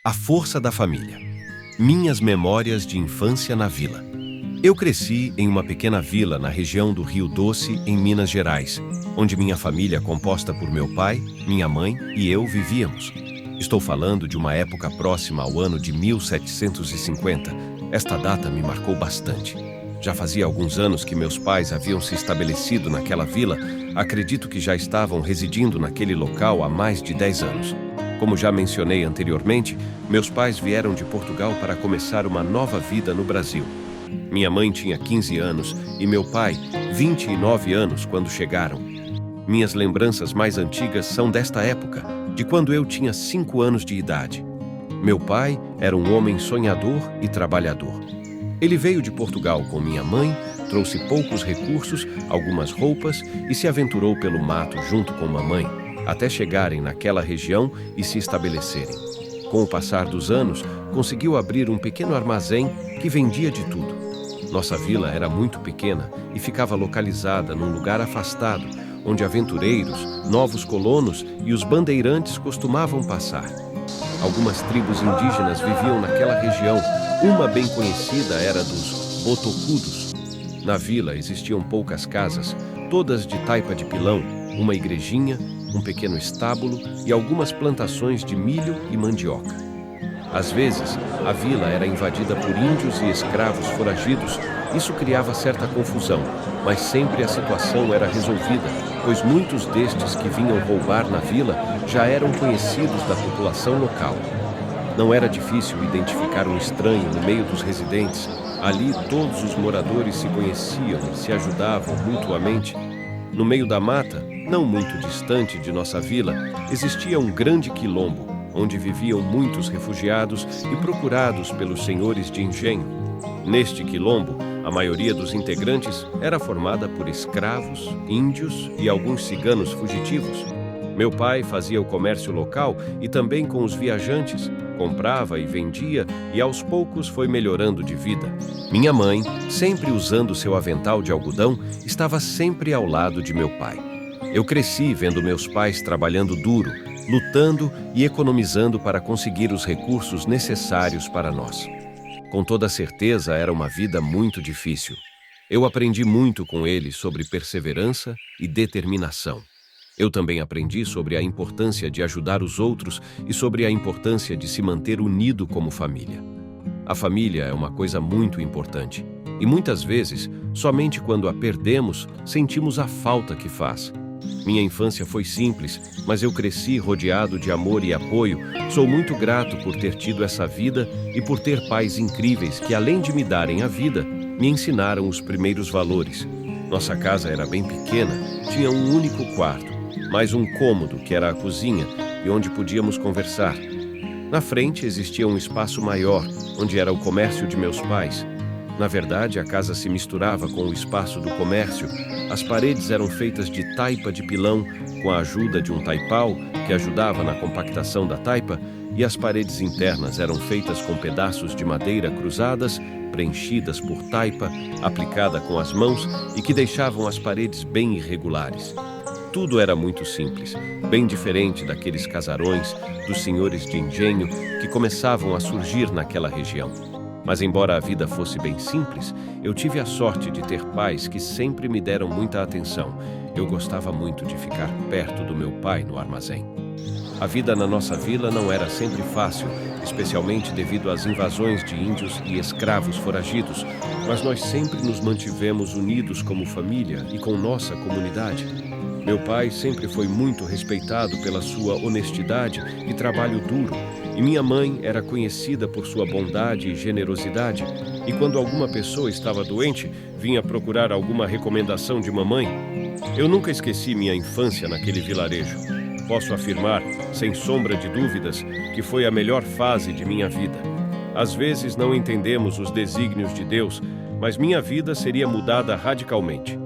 A força da família. Minhas memórias de infância na vila. Eu cresci em uma pequena vila na região do Rio Doce, em Minas Gerais, onde minha família, composta por meu pai, minha mãe e eu, vivíamos. Estou falando de uma época próxima ao ano de 1750. Esta data me marcou bastante. Já fazia alguns anos que meus pais haviam se estabelecido naquela vila. Acredito que já estavam residindo naquele local há mais de 10 anos. Como já mencionei anteriormente, meus pais vieram de Portugal para começar uma nova vida no Brasil. Minha mãe tinha 15 anos e meu pai, 29 anos quando chegaram. Minhas lembranças mais antigas são desta época, de quando eu tinha 5 anos de idade. Meu pai era um homem sonhador e trabalhador. Ele veio de Portugal com minha mãe, trouxe poucos recursos, algumas roupas e se aventurou pelo mato junto com mamãe, até chegarem naquela região e se estabelecerem. Com o passar dos anos, conseguiu abrir um pequeno armazém que vendia de tudo. Nossa vila era muito pequena e ficava localizada num lugar afastado, onde aventureiros, novos colonos e os bandeirantes costumavam passar. Algumas tribos indígenas viviam naquela região. Uma bem conhecida era dos Botocudos. Na vila existiam poucas casas, todas de taipa de pilão, uma igrejinha, um pequeno estábulo e algumas plantações de milho e mandioca. Às vezes, a vila era invadida por índios e escravos foragidos. Isso criava certa confusão, mas sempre a situação era resolvida, pois muitos destes que vinham roubar na vila já eram conhecidos da população local. Não era difícil identificar um estranho no meio dos residentes. Ali todos os moradores se conheciam e se ajudavam mutuamente. No meio da mata, não muito distante de nossa vila, existia um grande quilombo, onde viviam muitos refugiados e procurados pelos senhores de engenho. Neste quilombo, a maioria dos integrantes era formada por escravos, índios e alguns ciganos fugitivos. Meu pai fazia o comércio local e também com os viajantes, comprava e vendia e aos poucos foi melhorando de vida. Minha mãe, sempre usando seu avental de algodão, estava sempre ao lado de meu pai. Eu cresci vendo meus pais trabalhando duro, lutando e economizando para conseguir os recursos necessários para nós. Com toda certeza era uma vida muito difícil. Eu aprendi muito com eles sobre perseverança e determinação. Eu também aprendi sobre a importância de ajudar os outros e sobre a importância de se manter unido como família. A família é uma coisa muito importante e muitas vezes, somente quando a perdemos, sentimos a falta que faz. Minha infância foi simples, mas eu cresci rodeado de amor e apoio. Sou muito grato por ter tido essa vida e por ter pais incríveis que, além de me darem a vida, me ensinaram os primeiros valores. Nossa casa era bem pequena, tinha um único quarto, mais um cômodo, que era a cozinha, e onde podíamos conversar. Na frente existia um espaço maior, onde era o comércio de meus pais. Na verdade, a casa se misturava com o espaço do comércio. As paredes eram feitas de taipa de pilão, com a ajuda de um taipau, que ajudava na compactação da taipa, e as paredes internas eram feitas com pedaços de madeira cruzadas, preenchidas por taipa, aplicada com as mãos e que deixavam as paredes bem irregulares. Tudo era muito simples, bem diferente daqueles casarões dos senhores de engenho que começavam a surgir naquela região. Mas embora a vida fosse bem simples, eu tive a sorte de ter pais que sempre me deram muita atenção. Eu gostava muito de ficar perto do meu pai no armazém. A vida na nossa vila não era sempre fácil, especialmente devido às invasões de índios e escravos foragidos, mas nós sempre nos mantivemos unidos como família e com nossa comunidade. Meu pai sempre foi muito respeitado pela sua honestidade e trabalho duro, e minha mãe era conhecida por sua bondade e generosidade. E quando alguma pessoa estava doente, vinha procurar alguma recomendação de mamãe. Eu nunca esqueci minha infância naquele vilarejo. Posso afirmar, sem sombra de dúvidas, que foi a melhor fase de minha vida. Às vezes não entendemos os desígnios de Deus, mas minha vida seria mudada radicalmente.